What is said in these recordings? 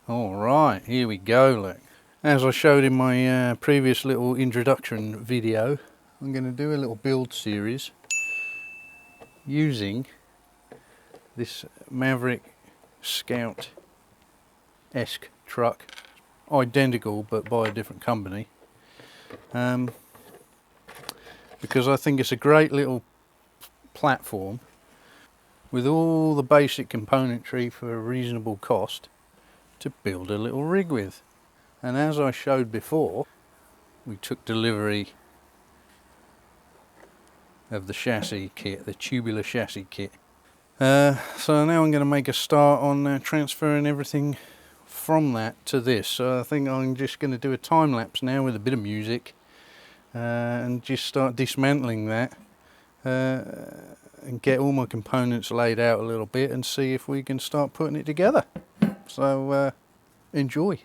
Alright, here we go, look. As I showed in my previous little introduction video, I'm going to do a little build series using this Maverick Scout-esque truck, identical but by a different company, because I think it's a great little platform with all the basic componentry for a reasonable cost to build a little rig with. And as I showed before, we took delivery of the chassis kit, the tubular chassis kit. So now I'm going to make a start on transferring everything from that to this. So I think I'm just going to do a time lapse now with a bit of music and just start dismantling that and get all my components laid out a little bit and see if we can start putting it together. So enjoy.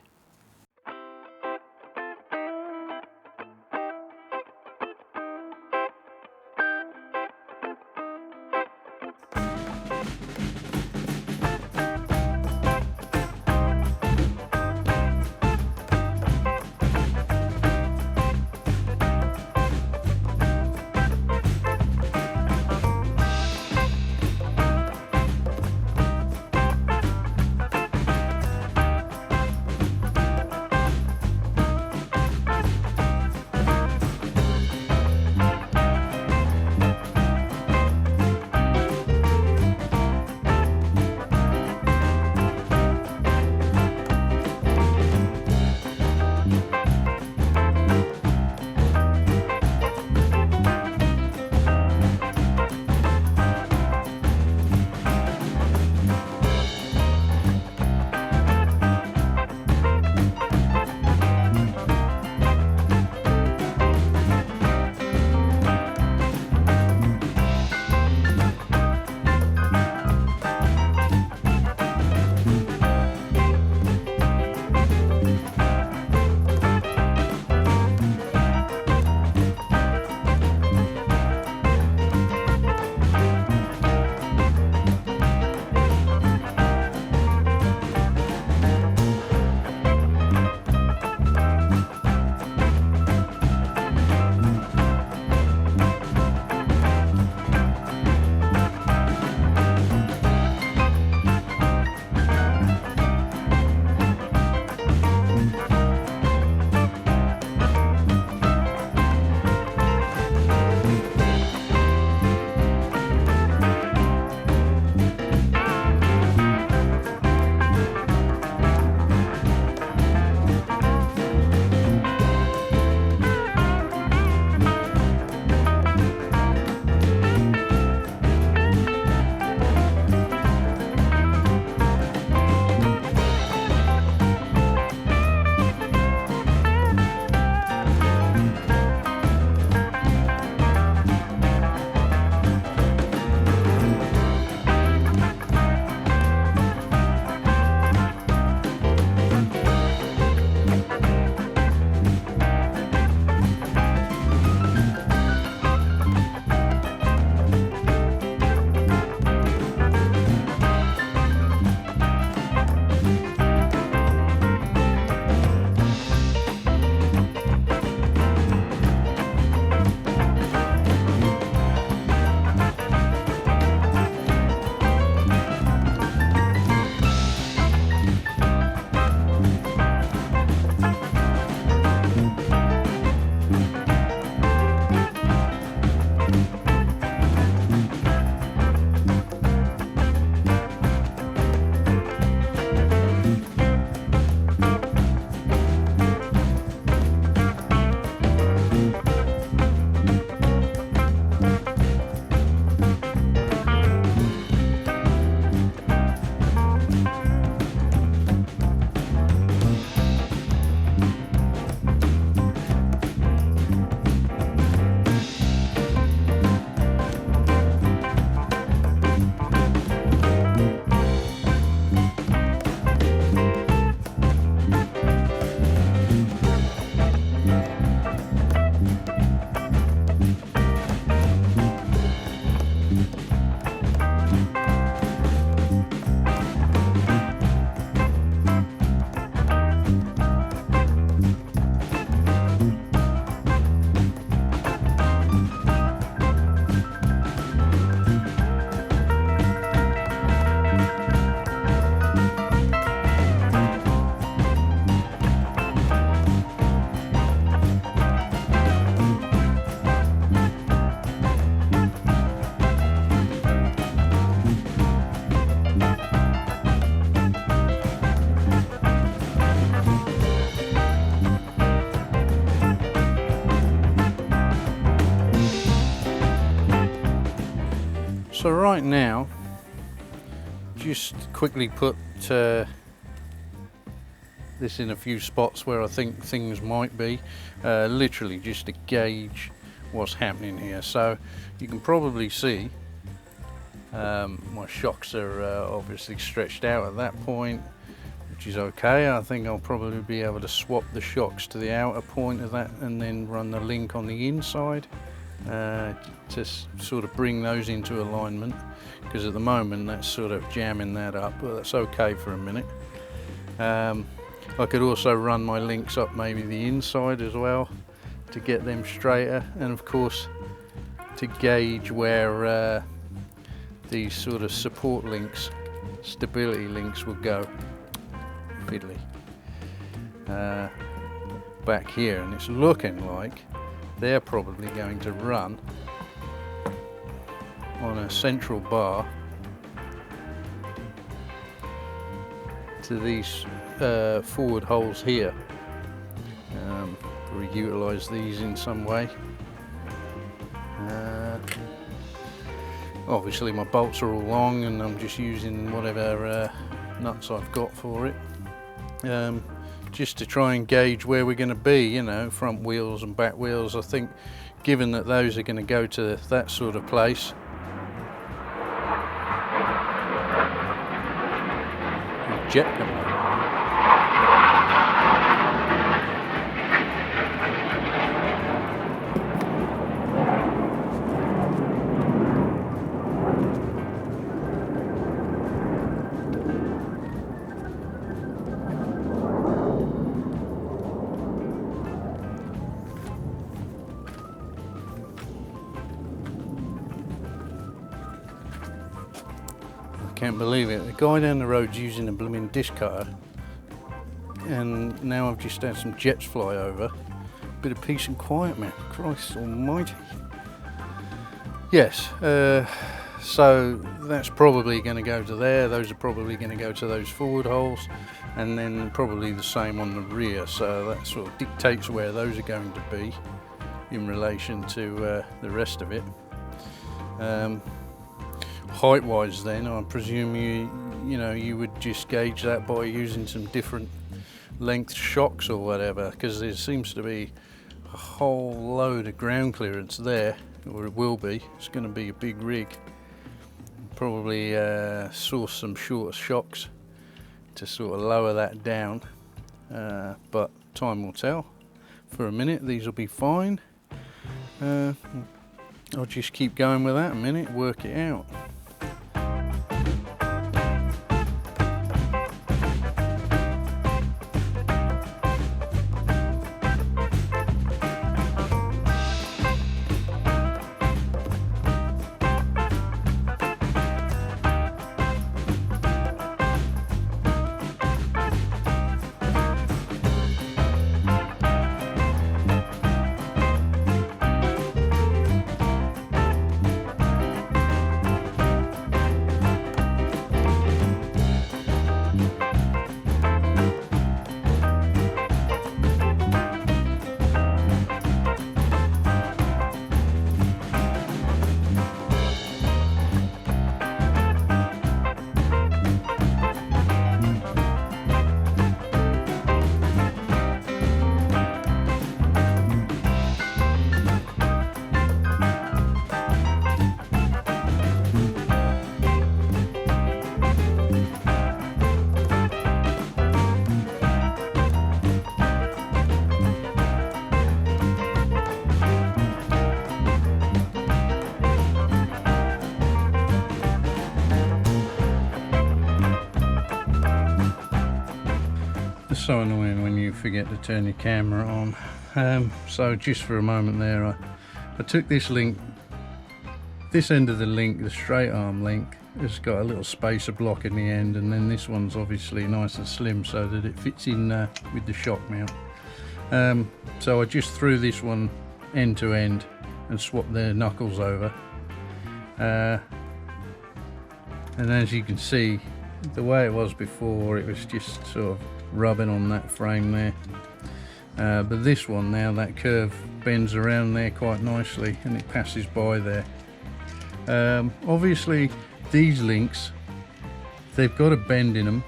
So right now, just quickly put this in a few spots where I think things might be, literally just to gauge what's happening here. So you can probably see my shocks are obviously stretched out at that point, which is okay. I think I'll probably be able to swap the shocks to the outer point of that and then run the link on the inside to sort of bring those into alignment, because at the moment that's sort of jamming that up, but that's okay for a minute. I could also run my links up maybe the inside as well to get them straighter, and of course to gauge where these sort of support links, stability links will go. Fiddly. Back here, and it's looking like they're probably going to run on a central bar to these forward holes here. Or utilize these in some way. Obviously my bolts are all long and I'm just using whatever nuts I've got for it, just to try and gauge where we're going to be, you know, front wheels and back wheels. I think given that those are going to go to that sort of place, jet coming up. Can't believe it. The guy down the road's using a blooming disc cutter, and now I've just had some jets fly over. Bit of peace and quiet, man. Christ almighty. Yes, so that's probably going to go to there. Those are probably going to go to those forward holes, and then probably the same on the rear. So that sort of dictates where those are going to be in relation to the rest of it. Height wise then, I presume you would just gauge that by using some different length shocks or whatever, because there seems to be a whole load of ground clearance there, or it will be. It's going to be a big rig. Probably source some shorter shocks to sort of lower that down, but time will tell. For a minute these will be fine. I'll just keep going with that a minute, work it out. So annoying when you forget to turn your camera on. So just for a moment there, I took this link, this end of the link, the straight arm link, it's got a little spacer block in the end, and then this one's obviously nice and slim so that it fits in with the shock mount. So I just threw this one end to end and swapped the knuckles over, and as you can see, the way it was before, it was just sort of rubbing on that frame there, but this one now, that curve bends around there quite nicely and it passes by there. Obviously these links, they've got a bend in them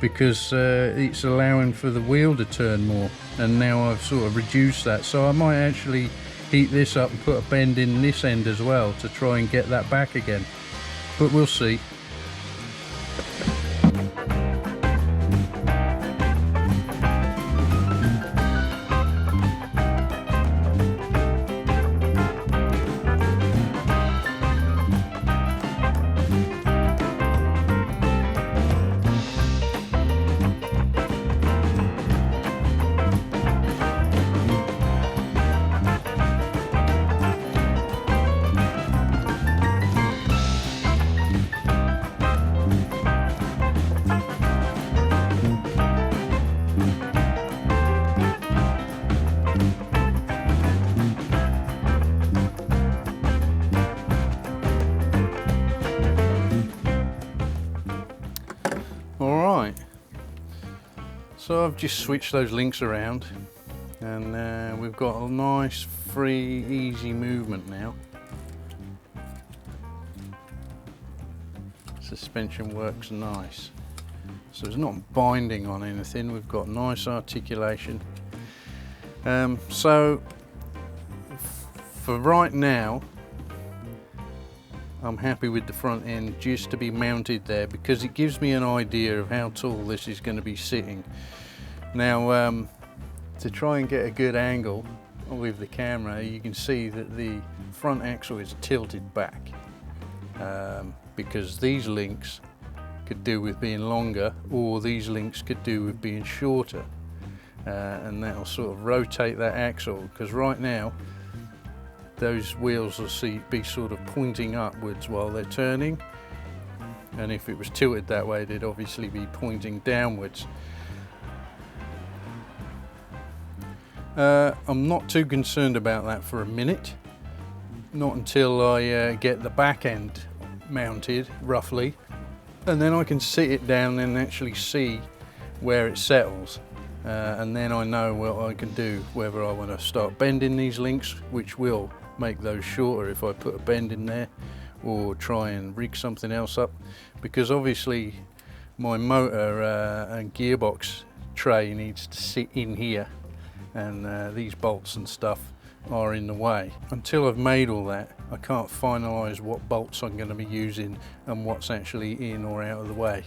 because it's allowing for the wheel to turn more, and now I've sort of reduced that, so I might actually heat this up and put a bend in this end as well to try and get that back again, but we'll see. Alright, so I've just switched those links around, and we've got a nice free easy movement now. Suspension works nice, so it's not binding on anything, we've got nice articulation. So for right now I'm happy with the front end just to be mounted there, because it gives me an idea of how tall this is going to be sitting. Now to try and get a good angle with the camera, you can see that the front axle is tilted back, because these links could do with being longer, or these links could do with being shorter, and that'll sort of rotate that axle, because right now those wheels will be sort of pointing upwards while they're turning, and if it was tilted that way they'd obviously be pointing downwards. I'm not too concerned about that for a minute, not until I get the back end mounted roughly, and then I can sit it down and actually see where it settles, and then I know what I can do, whether I want to start bending these links, which will make those shorter if I put a bend in there, or try and rig something else up, because obviously my motor and gearbox tray needs to sit in here, and these bolts and stuff are in the way. Until I've made all that, I can't finalise what bolts I'm going to be using and what's actually in or out of the way.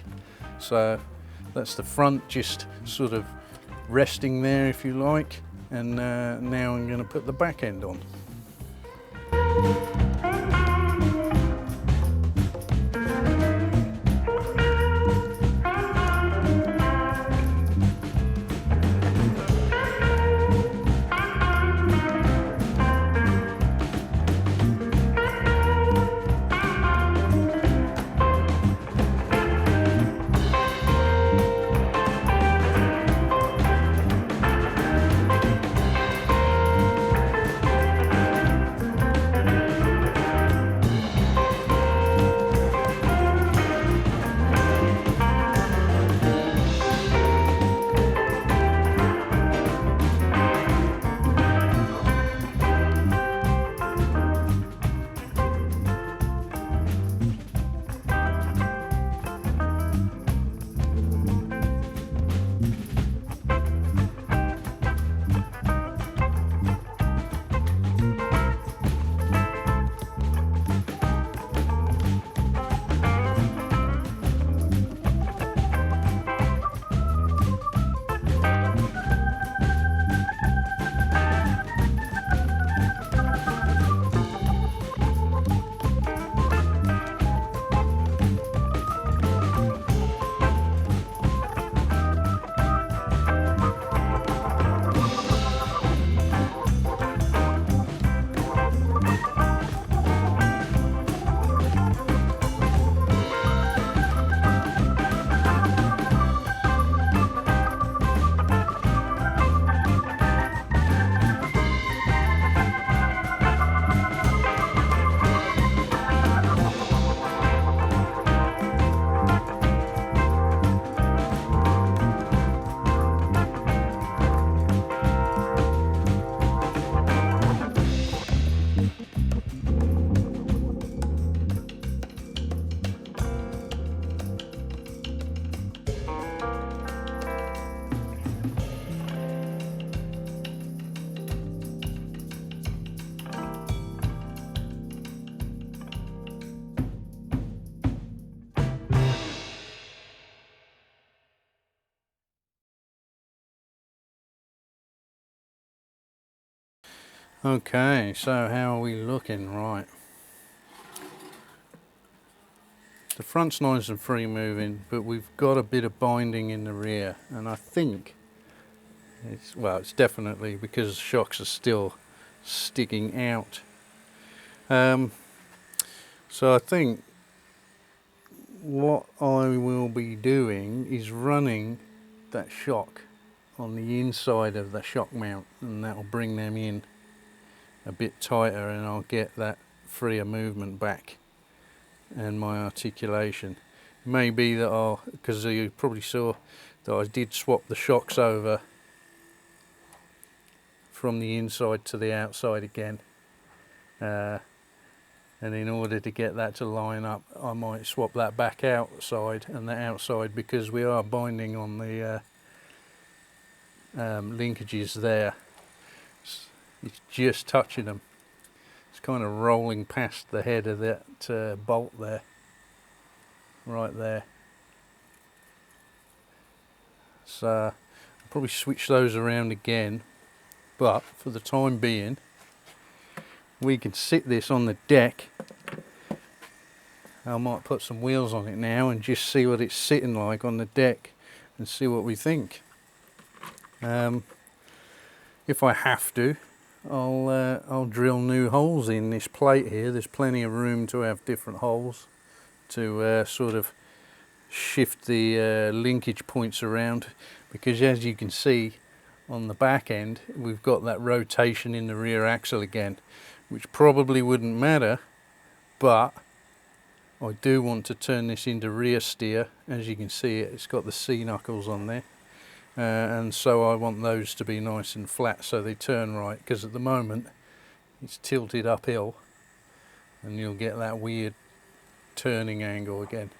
So that's the front just sort of resting there, if you like, and now I'm going to put the back end on. Okay, so how are we looking? Right. The front's nice and free moving, but we've got a bit of binding in the rear, and I think it's definitely because the shocks are still sticking out. So I think what I will be doing is running that shock on the inside of the shock mount, and that will bring them in a bit tighter, and I'll get that freer movement back and my articulation. It may be that because you probably saw that I did swap the shocks over from the inside to the outside again, and in order to get that to line up, I might swap that back outside and the outside, because we are binding on the linkages there. It's just touching them. It's kind of rolling past the head of that bolt there, right there. So I'll probably switch those around again, but for the time being we can sit this on the deck. I might put some wheels on it now and just see what it's sitting like on the deck and see what we think. If I have to, I'll drill new holes in this plate here. There's plenty of room to have different holes to sort of shift the linkage points around, because as you can see on the back end we've got that rotation in the rear axle again, which probably wouldn't matter, but I do want to turn this into rear steer. As you can see, it's got the C knuckles on there, and so I want those to be nice and flat so they turn right, because at the moment it's tilted uphill and you'll get that weird turning angle again.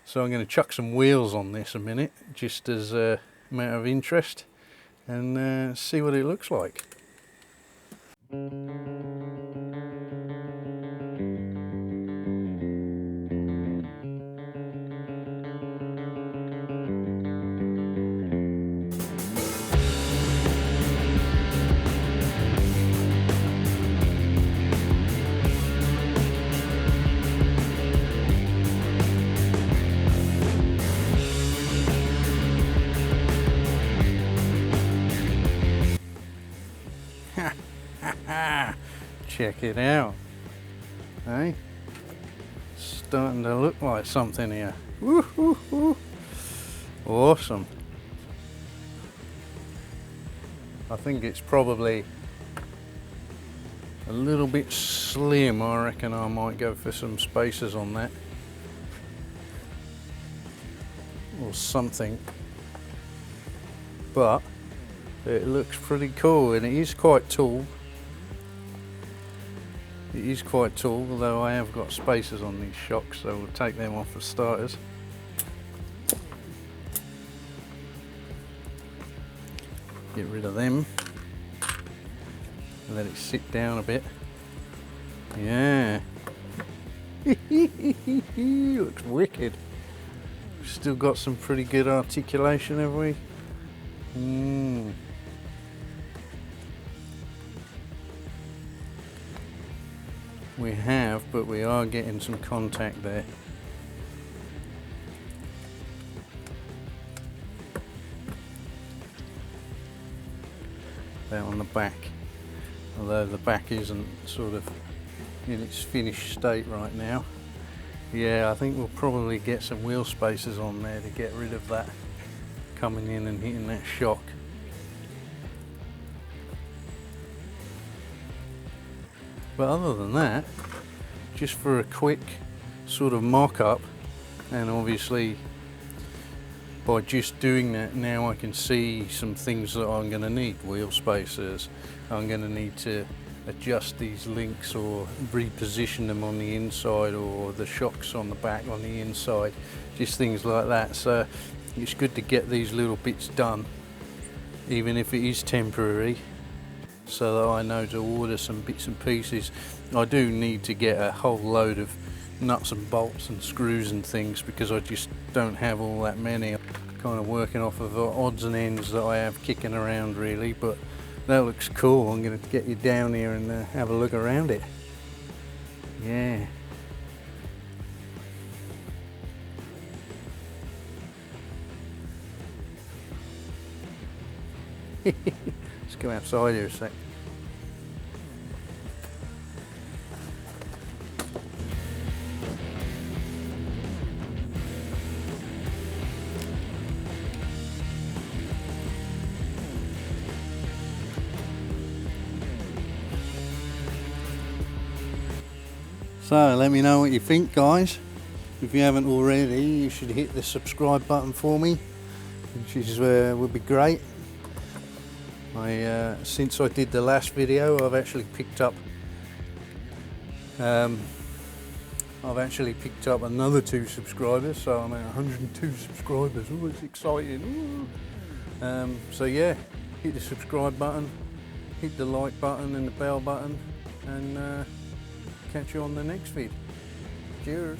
So I'm going to chuck some wheels on this a minute, just as a matter of interest, and see what it looks like. Check it out, hey? Starting to look like something here. Woo, woo, woo. Awesome. I think it's probably a little bit slim. I reckon I might go for some spacers on that or something, but it looks pretty cool, and it is quite tall. It is quite tall, although I have got spacers on these shocks, so we'll take them off for starters. Get rid of them. Let it sit down a bit. Yeah. Looks wicked. We've still got some pretty good articulation, have we? We have, but we are getting some contact there. That on the back, although the back isn't sort of in its finished state right now. Yeah, I think we'll probably get some wheel spacers on there to get rid of that coming in and hitting that shock. But other than that, just for a quick sort of mock-up, and obviously by just doing that now I can see some things that I'm going to need. Wheel spacers, I'm going to need to adjust these links or reposition them on the inside, or the shocks on the back on the inside, just things like that. So it's good to get these little bits done, even if it is temporary, so that I know to order some bits and pieces. I do need to get a whole load of nuts and bolts and screws and things, because I just don't have all that many. I'm kind of working off of odds and ends that I have kicking around really, but That looks cool. I'm going to get you down here and have a look around it. Yeah. Let's go outside here a sec. So let me know what you think, guys. If you haven't already, you should hit the subscribe button for me, which is would be great. Since I did the last video, I've actually picked up another 2 subscribers, so I'm at 102 subscribers. Oh, it's exciting. So yeah, hit the subscribe button, hit the like button and the bell button, and catch you on the next vid. Cheers.